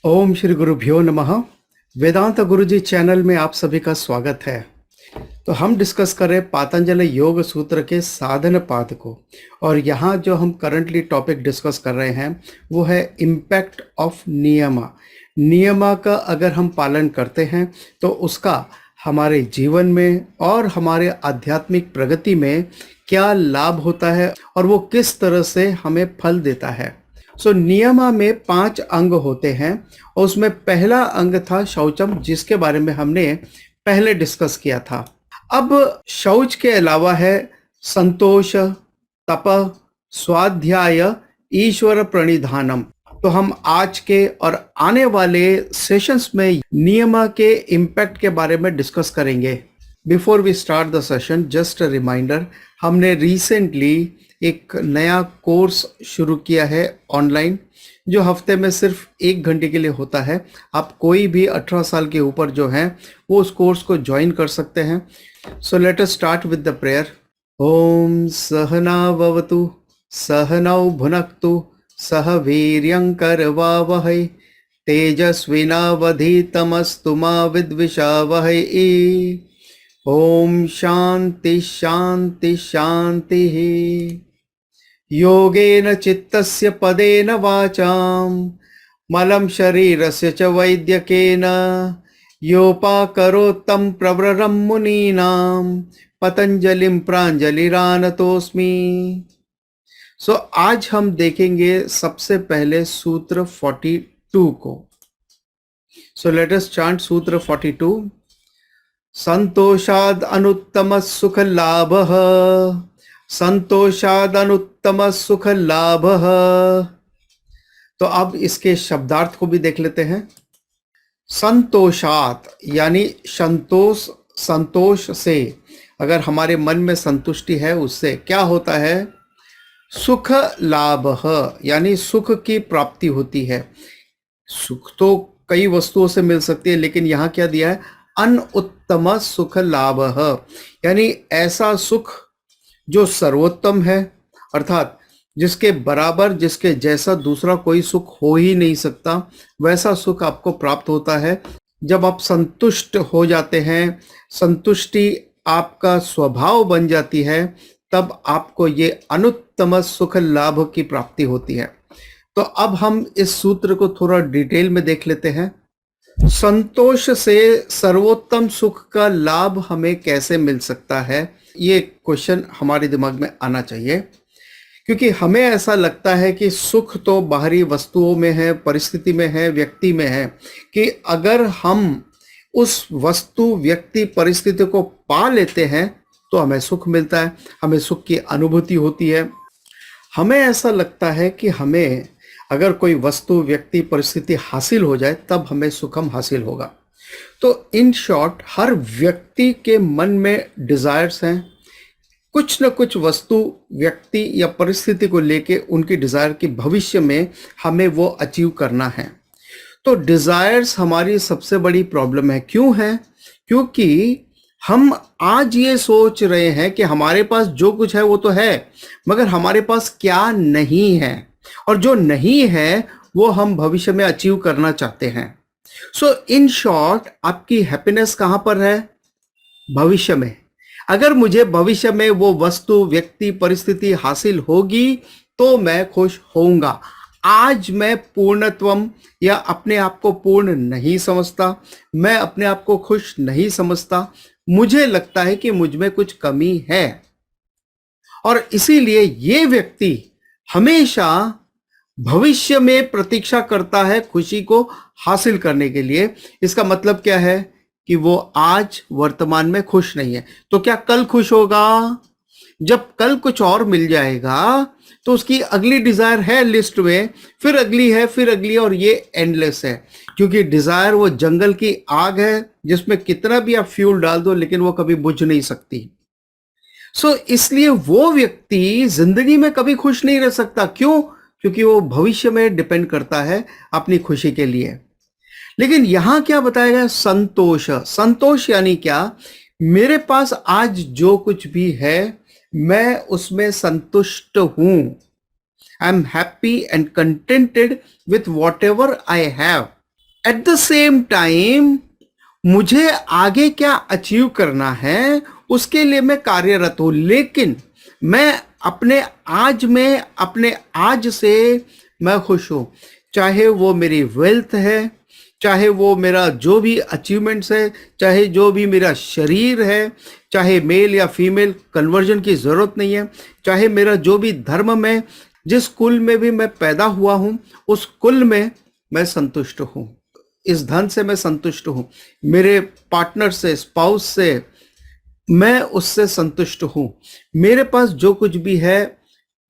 ओम श्री गुरुभ्यो नमः। वेदांत गुरुजी चैनल में आप सभी का स्वागत है। तो हम डिस्कस कर रहे हैं पातंजलि योग सूत्र के साधन पाद को, और यहाँ जो हम करंटली टॉपिक डिस्कस कर रहे हैं वो है इम्पैक्ट ऑफ नियमा। नियमा का अगर हम पालन करते हैं तो उसका हमारे जीवन में और हमारे आध्यात्मिक प्रगति में क्या लाभ होता है और वो किस तरह से हमें फल देता है। नियमा में 5 अंग होते हैं और उसमें पहला अंग था शौचम, जिसके बारे में हमने पहले डिस्कस किया था। अब शौच के अलावा है संतोष, तप, स्वाध्याय, ईश्वर प्रणिधानम। तो हम आज के और आने वाले सेशंस में नियमा के इम्पैक्ट के बारे में डिस्कस करेंगे। Before we start the session, just a reminder, हमने रिसेंटली एक नया कोर्स शुरू किया है ऑनलाइन, जो हफ्ते में सिर्फ 1 घंटे के लिए होता है। आप कोई भी 18 साल के ऊपर जो हैं वो उस कोर्स को ज्वाइन कर सकते हैं। So let us start with the prayer. ओम सहना भवतु सहनौ भुनक्तु सह वीर्यं करवावहै तेजस्विनावधीतमस्तु मा विद्विषावहै। ओम शांति शांति शांति। योगेन चित्तस्य पदेन वाचां मलं शरीरस्य च वैद्यकेन योपाकरोत्तं प्रवरं मुनीनां पतंजलिं प्राञ्जलिरानतोस्मि। आज हम देखेंगे सबसे पहले सूत्र 42 को। लेट अस चांट सूत्र 42। संतोषाद अनुत्तम सुख लाभ, संतोषाद अनुत्तम सुख लाभ। तो अब इसके शब्दार्थ को भी देख लेते हैं। संतोषात यानी संतोष, संतोष से अगर हमारे मन में संतुष्टि है उससे क्या होता है? सुख लाभ यानी सुख की प्राप्ति होती है। सुख तो कई वस्तुओं से मिल सकती है, लेकिन यहाँ क्या दिया है? अनुत्तम सुख लाभ, यानी ऐसा सुख जो सर्वोत्तम है, अर्थात जिसके बराबर, जिसके जैसा दूसरा कोई सुख हो ही नहीं सकता, वैसा सुख आपको प्राप्त होता है जब आप संतुष्ट हो जाते हैं। संतुष्टि आपका स्वभाव बन जाती है, तब आपको ये अनुत्तम सुख लाभ की प्राप्ति होती है। तो अब हम इस सूत्र को थोड़ा डिटेल में देख लेते हैं। संतोष से सर्वोत्तम सुख का लाभ हमें कैसे मिल सकता है, ये क्वेश्चन हमारे दिमाग में आना चाहिए, क्योंकि हमें ऐसा लगता है कि सुख तो बाहरी वस्तुओं में है, परिस्थिति में है, व्यक्ति में है, कि अगर हम उस वस्तु, व्यक्ति, परिस्थिति को पा लेते हैं तो हमें सुख मिलता है, हमें सुख की अनुभूति होती है। हमें ऐसा लगता है कि हमें अगर कोई वस्तु, व्यक्ति, परिस्थिति हासिल हो जाए तब हमें सुखम हासिल होगा। तो इन शॉर्ट, हर व्यक्ति के मन में डिजायर्स हैं। कुछ न कुछ वस्तु, व्यक्ति या परिस्थिति को लेके उनकी डिजायर की भविष्य में हमें वो अचीव करना है। तो डिजायर्स हमारी सबसे बड़ी प्रॉब्लम है। क्यों है? क्योंकि हम आज ये सोच रहे हैं कि हमारे पास जो कुछ है वो तो है, मगर हमारे पास क्या नहीं है, और जो नहीं है वो हम भविष्य में अचीव करना चाहते हैं। इन शॉर्ट, आपकी हैप्पीनेस कहां पर है? भविष्य में। अगर मुझे भविष्य में वो वस्तु, व्यक्ति, परिस्थिति हासिल होगी तो मैं खुश होऊंगा। आज मैं पूर्णत्वम या अपने आप को पूर्ण नहीं समझता, मैं अपने आप को खुश नहीं समझता, मुझे लगता है कि मुझ में कुछ कमी है, और इसीलिए ये व्यक्ति हमेशा भविष्य में प्रतीक्षा करता है खुशी को हासिल करने के लिए। इसका मतलब क्या है? कि वो आज वर्तमान में खुश नहीं है। तो क्या कल खुश होगा? जब कल कुछ और मिल जाएगा तो उसकी अगली डिजायर है लिस्ट में, फिर अगली है, फिर अगली, और ये एंडलेस है। क्योंकि डिजायर वो जंगल की आग है जिसमें कितना भी आप फ्यूल डाल दो लेकिन वो कभी बुझ नहीं सकती। इसलिए वो व्यक्ति जिंदगी में कभी खुश नहीं रह सकता। क्यों? क्योंकि वो भविष्य में डिपेंड करता है अपनी खुशी के लिए। लेकिन यहां क्या बताया गया? संतोष। संतोष यानी क्या? मेरे पास आज जो कुछ भी है मैं उसमें संतुष्ट हूं। I am happy and contented with what ever I have. Eight the same time मुझे आगे क्या अचीव करना है उसके लिए मैं कार्यरत हूं, लेकिन मैं अपने आज से मैं खुश हूं। चाहे वो मेरी वेल्थ है, चाहे वो मेरा जो भी अचीवमेंट्स है, चाहे जो भी मेरा शरीर है, चाहे मेल या फीमेल कन्वर्जन की जरूरत नहीं है, चाहे मेरा जो भी धर्म में, जिस कुल में भी मैं पैदा हुआ हूं उस कुल में मैं संतुष्ट हूं, इस धन से मैं संतुष्ट हूं, मेरे पार्टनर से, स्पाउस से मैं उससे संतुष्ट हूं, मेरे पास जो कुछ भी है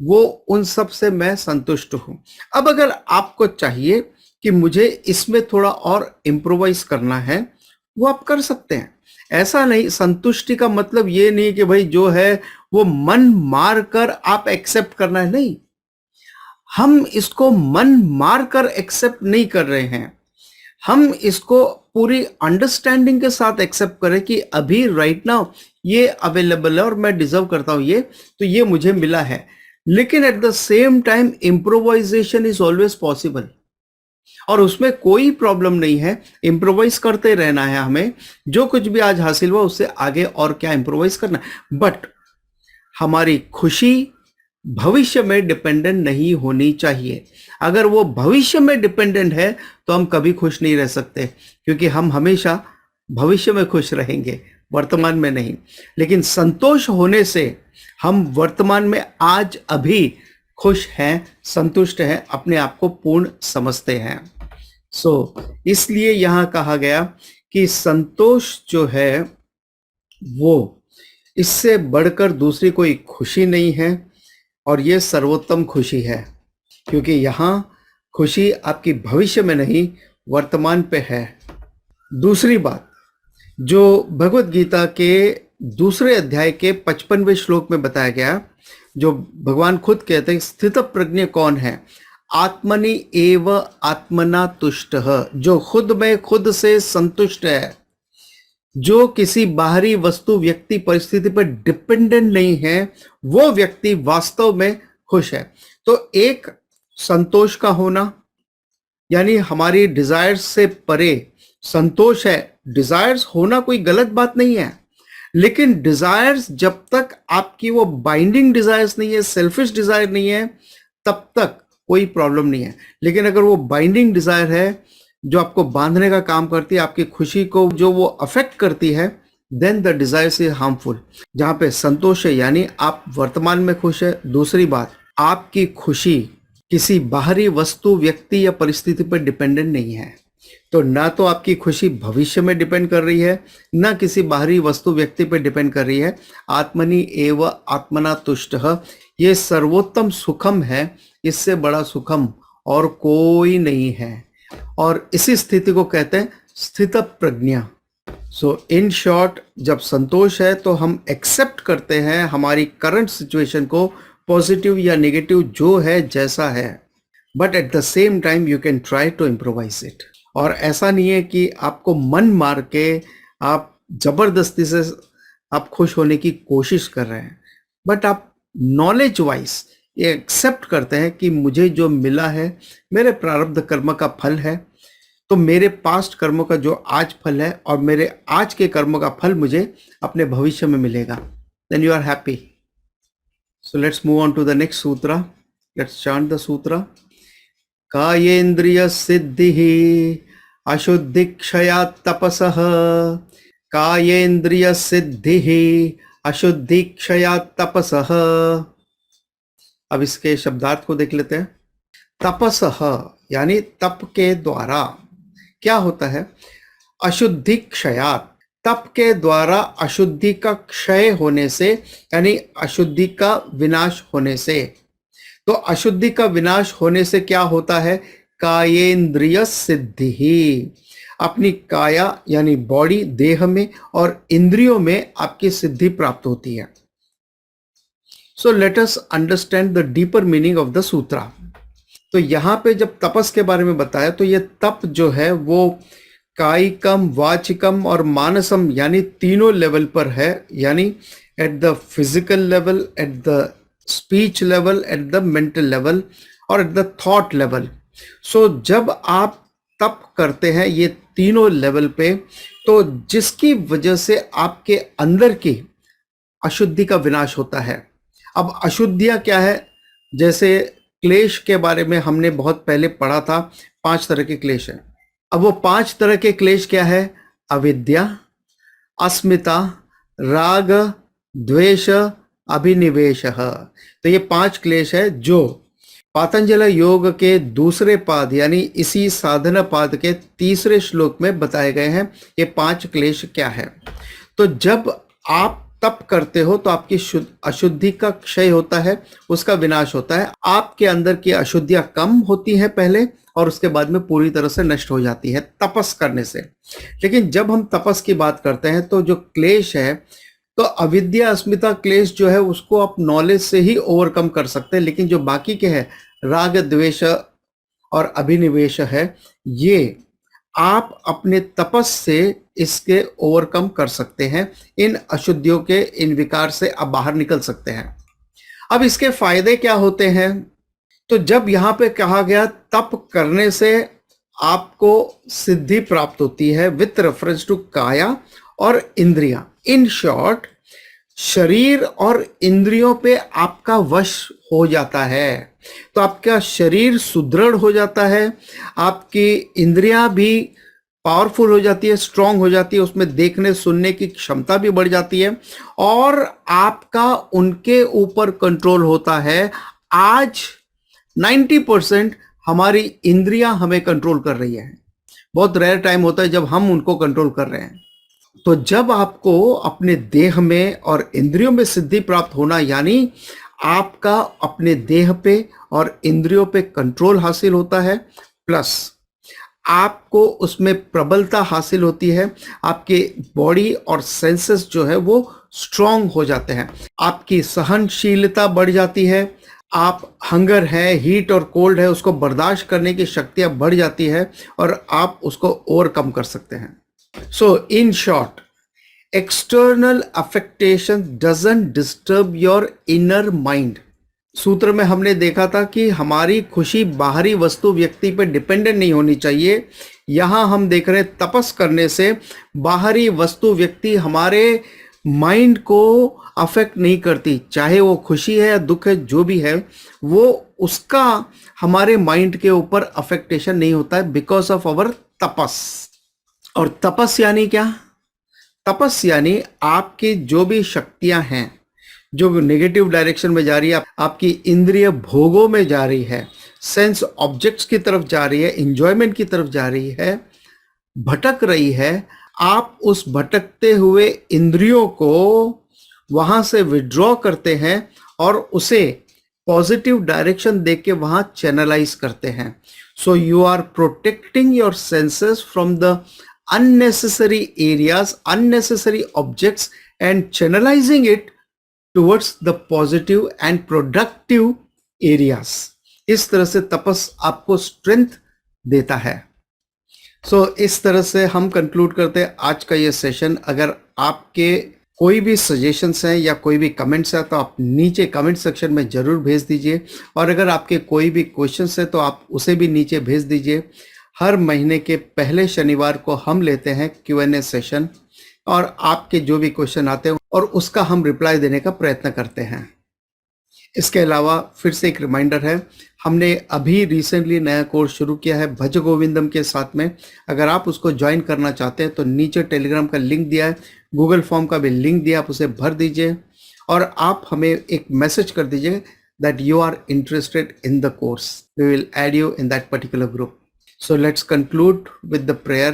वो उन सब से मैं संतुष्ट हूं। अब अगर आपको चाहिए कि मुझे इसमें थोड़ा और इम्प्रोवाइज करना है, वो आप कर सकते हैं। ऐसा नहीं, संतुष्टि का मतलब ये नहीं कि भाई जो है वो मन मार कर आप एक्सेप्ट करना है, नहीं। हम इसको मन मार कर एक्सेप्ट नहीं कर रहे हैं, हम इसको पूरी अंडरस्टैंडिंग के साथ एक्सेप्ट करें कि अभी राइट नाउ ये अवेलेबल है और मैं डिजर्व करता हूं ये, तो ये मुझे मिला है। लेकिन eight the same time improvisation is always possible और उसमें कोई प्रॉब्लम नहीं है। इम्प्रोवाइज करते रहना है हमें, जो कुछ भी आज हासिल हुआ उससे आगे और क्या इम्प्रोवाइज करना है। बट हमारी खुशी भविष्य में डिपेंडेंट नहीं होनी चाहिए। अगर वो भविष्य में डिपेंडेंट है तो हम कभी खुश नहीं रह सकते, क्योंकि हम हमेशा भविष्य में खुश रहेंगे, वर्तमान में नहीं। लेकिन संतोष होने से हम वर्तमान में आज अभी खुश हैं, संतुष्ट हैं, अपने आप को पूर्ण समझते हैं। इसलिए यहां कहा गया कि संतोष जो है वो, इससे बढ़कर दूसरी कोई खुशी नहीं है और ये सर्वोत्तम खुशी है, क्योंकि यहाँ खुशी आपकी भविष्य में नहीं वर्तमान पे है। दूसरी बात जो भगवत गीता के दूसरे अध्याय के 55वें श्लोक में बताया गया, जो भगवान खुद कहते हैं स्थित प्रज्ञ कौन है, आत्मनि एव आत्मना तुष्टः, जो खुद में खुद से संतुष्ट है, जो किसी बाहरी वस्तु, व्यक्ति, परिस्थिति पर डिपेंडेंट नहीं है, वो व्यक्ति वास्तव में खुश है। तो एक संतोष का होना, यानी हमारी डिजायर्स से परे संतोष है। डिजायर्स होना कोई गलत बात नहीं है, लेकिन डिजायर्स जब तक आपकी वो बाइंडिंग डिजायर्स नहीं है, सेल्फिश डिजायर नहीं है, तब तक कोई प्रॉब्लम नहीं है। लेकिन अगर वो बाइंडिंग डिजायर है, जो आपको बांधने का काम करती है, आपकी खुशी को जो वो अफेक्ट करती है, then the desire is harmful. जहां पे संतोष है यानी आप वर्तमान में खुश है। दूसरी बात, आपकी खुशी किसी बाहरी वस्तु, व्यक्ति या परिस्थिति पर डिपेंडेंट नहीं है। तो ना तो आपकी खुशी भविष्य में डिपेंड कर रही है, ना किसी बाहरी वस्तु, व्यक्ति पर डिपेंड कर रही है। आत्मनि एव आत्मना तुष्टः, ये सर्वोत्तम सुखम है, इससे बड़ा सुखम और कोई नहीं है। और इसी स्थिति को कहते हैं स्थित प्रज्ञा। इन शॉर्ट, जब संतोष है तो हम एक्सेप्ट करते हैं हमारी करंट सिचुएशन को, पॉजिटिव या नेगेटिव जो है जैसा है, but at the same time you can try to improvise it. और ऐसा नहीं है कि आपको मन मार के आप जबरदस्ती से आप खुश होने की कोशिश कर रहे हैं, बट आप नॉलेज वाइज ये एक्सेप्ट करते हैं कि मुझे जो मिला है मेरे प्रारब्ध कर्म का फल है, तो मेरे पास्ट कर्मों का जो आज फल है और मेरे आज के कर्मों का फल मुझे अपने भविष्य में मिलेगा। Then you are happy. So let's move on to the next सूत्र। लेट्स चांट द सूत्र। कायेन्द्रिय सिद्धि अशुद्धि क्षयात् तपसः, कायेन्द्रिय सिद्धि अशुद्धि क्षयात् तपसः। अब इसके शब्दार्थ को देख लेते हैं। तपसः यानी तप के द्वारा क्या होता है, अशुद्धि क्षयात्, तप के द्वारा अशुद्धि का क्षय होने से, यानी अशुद्धि का विनाश होने से। तो अशुद्धि का विनाश होने से क्या होता है, कायेन्द्रिय सिद्धि, अपनी काया यानी बॉडी, देह में और इंद्रियों में आपकी सिद्धि प्राप्त होती है। So let us understand the deeper meaning of the sutra. तो यहां पे जब तपस के बारे में बताया, तो ये तप जो है वो कायिकम, वाचिकम और मानसम यानी तीनों लेवल पर है, यानी at the physical level, at the speech level, at the mental level और एट द थॉट लेवल। सो जब आप तप करते हैं ये तीनों लेवल पे, तो जिसकी वजह से आपके अंदर की अशुद्धि का विनाश होता है। अब अशुद्धियां क्या है? जैसे क्लेश के बारे में हमने बहुत पहले पढ़ा था, 5 तरह के क्लेश हैं। अब वो 5 तरह के क्लेश क्या है? अविद्या, अस्मिता, राग, द्वेष, अभिनिवेश। तो ये 5 क्लेश है जो पातंजल योग के दूसरे पाद यानी इसी साधना पाद के तीसरे श्लोक में बताए गए हैं। ये 5 क्लेश क्या है? तो जब आप तप करते हो तो आपकी अशुद्धि का क्षय होता है, उसका विनाश होता है। आपके अंदर की अशुद्धियां कम होती हैं पहले, और उसके बाद में पूरी तरह से नष्ट हो जाती है तपस करने से। लेकिन जब हम तपस की बात करते हैं तो जो क्लेश है, तो अविद्या अस्मिता क्लेश जो है उसको आप नॉलेज से ही ओवरकम कर सकते हैं, लेकिन जो बाकी के हैं राग द्वेष और अभिनिवेश है, ये आप अपने तपस से इसके ओवरकम कर सकते हैं। इन अशुद्धियों के, इन विकार से आप बाहर निकल सकते हैं। अब इसके फायदे क्या होते हैं? तो जब यहां पे कहा गया तप करने से आपको सिद्धि प्राप्त होती है विथ रेफरेंस टू काया और इंद्रियां। इन शॉर्ट, शरीर और इंद्रियों पे आपका वश हो जाता है, तो आपका शरीर सुदृढ़ हो जाता है, आपकी इंद्रियां भी पावरफुल हो जाती है, स्ट्रांग हो जाती है, उसमें देखने सुनने की क्षमता भी बढ़ जाती है, और आपका उनके ऊपर कंट्रोल होता है। आज 90% हमारी इंद्रियां हमें कंट्रोल कर रही है। बहुत रेयर टाइम होता है जब हम उनको कंट्रोल कर रहे हैं। तो जब आपको अपने देह में और इंद्रियों में सिद्धि प्राप्त होना, यानी आपका अपने देह पे और इंद्रियों पे कंट्रोल हासिल होता है, प्लस आपको उसमें प्रबलता हासिल होती है, आपके बॉडी और सेंसेस जो है वो स्ट्रांग हो जाते हैं, आपकी सहनशीलता बढ़ जाती है, आप हंगर है, हीट और कोल्ड है, उसको बर्दाश्त करने की शक्तियां बढ़ जाती है, और आप उसको ओवरकम कर सकते हैं। So, in short, external affectation doesn't disturb your inner mind. सूत्र में हमने देखा था कि हमारी खुशी बाहरी वस्तु व्यक्ति पर डिपेंडेंट नहीं होनी चाहिए। यहां हम देख रहे हैं तपस करने से बाहरी वस्तु व्यक्ति हमारे माइंड को अफेक्ट नहीं करती, चाहे वो खुशी है या दुख है, जो भी है वो उसका हमारे माइंड के ऊपर अफेक्टेशन नहीं होता है, बिकॉज ऑफ अवर तपस। और तपस यानी क्या? तपस यानी आपकी जो भी शक्तियां हैं जो नेगेटिव डायरेक्शन में जा रही है, आपकी इंद्रिय भोगों में जा रही है, सेंस ऑब्जेक्ट्स की तरफ जा रही है, इंजॉयमेंट की तरफ जा रही है, भटक रही है, आप उस भटकते हुए इंद्रियों को वहां से विड्रॉ करते हैं और उसे पॉजिटिव डायरेक्शन देके के वहां चैनलाइज करते हैं। So you are protecting your senses from the unnecessary areas, unnecessary objects, and channelizing it towards the positive and productive areas. इस तरह से तपस आपको स्ट्रेंथ देता है। इस तरह से हम कंक्लूड करते हैं आज का ये सेशन। अगर आपके कोई भी सजेशंस हैं या कोई भी कमेंट्स है तो आप नीचे कमेंट सेक्शन में ज़रूर भेज दीजिए, और अगर आपके कोई भी क्वेश्चंस है तो आप उसे भी नीचे भेज दीजिए। हर महीने के पहले शनिवार को हम लेते हैं Q&A सेशन, और आपके जो भी क्वेश्चन आते हैं और उसका हम रिप्लाई देने का प्रयत्न करते हैं। इसके अलावा फिर से एक रिमाइंडर है, हमने अभी रिसेंटली नया कोर्स शुरू किया है भज गोविंदम के साथ में। अगर आप उसको ज्वाइन करना चाहते हैं तो नीचे टेलीग्राम का लिंक दिया है, गूगल फॉर्म का भी लिंक दिया, आप उसे भर दीजिए और आप हमें एक मैसेज कर दीजिए that you are interested in the course. We will add you in that particular group. So let's conclude with the prayer.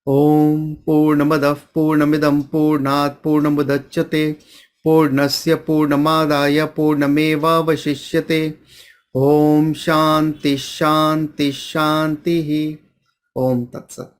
Om Purnamadav Purnamidam Purnat Purnamudachyate Purnasya Purnamadaya Purnameva Vashishyate. Om Shanti Shanti Shanti. Om Tat Sat.